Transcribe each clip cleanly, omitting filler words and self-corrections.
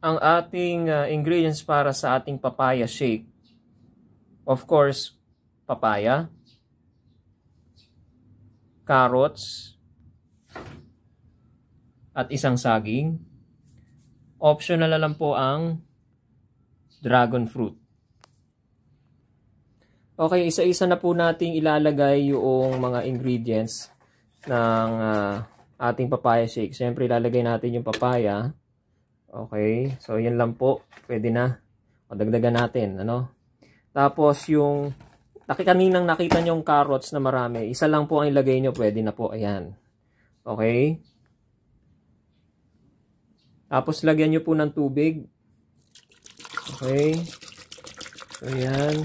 ang ating ingredients para sa ating papaya shake. Of course, papaya, carrots, at isang saging. Optional na lang po ang dragon fruit. Okay, isa-isa na po nating ilalagay yung mga ingredients ng ating papaya shake. Siyempre, ilalagay natin yung papaya. Okay, so yan lang po. Pwede na. O, dagdagan natin, ano? Tapos yung kaninang nakita nyo yung carrots na marami, isa lang po ang ilagay nyo, pwede na po. Ayan. Okay. Tapos lagyan nyo po ng tubig. Okay. So yan.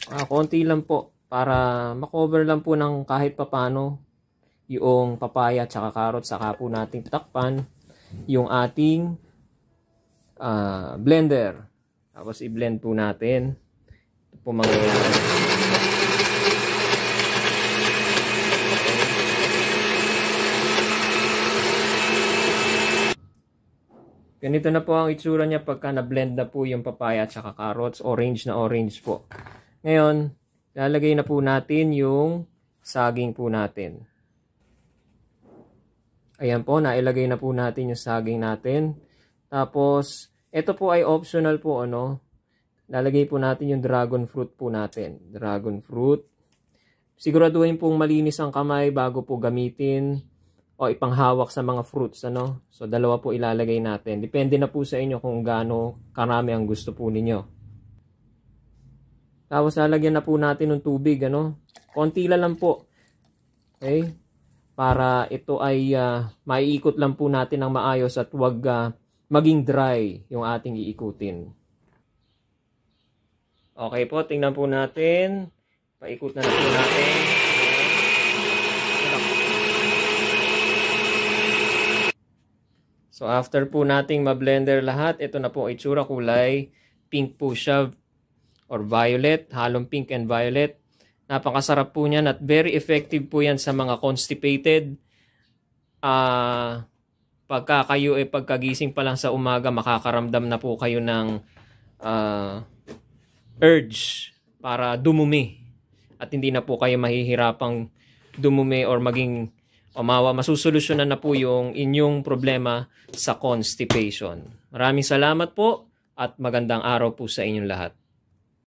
Konti lang po para makover lang po ng kahit papano yung papaya at saka carrots. Saka po natin takpan yung ating blender. Tapos i-blend po natin. Ito po mangyayari. Ganito na po ang itsura niya pagka na-blend na po yung papaya at saka carrots. Orange na orange po. Ngayon, lalagay na po natin yung saging po natin. Ayan po, nailagay na po natin yung saging natin. Tapos, ito po ay optional po, ano. Lalagay po natin yung dragon fruit po natin. Dragon fruit. Siguraduhin pong malinis ang kamay bago po gamitin o ipanghawak sa mga fruits, ano. So, dalawa po ilalagay natin. Depende na po sa inyo kung gaano karami ang gusto po ninyo. Tapos, lalagyan na po natin ng tubig, ano. Konti lang po. Okay? Para ito ay maiikot lang po natin ng maayos at huwag maging dry yung ating iikutin. Okay po, tingnan po natin. Paikot na po natin. So after po nating ma-blender lahat, ito na po ang itsura, kulay pink po siya or violet, halong pink and violet. Napakasarap po niyan at very effective po yan sa mga constipated. Pagka kayo pagkagising pa lang sa umaga, makakaramdam na po kayo ng urge para dumumi. At hindi na po kayo mahihirapang dumumi or maging masusolusyonan na po yung inyong problema sa constipation. Maraming salamat po at magandang araw po sa inyong lahat.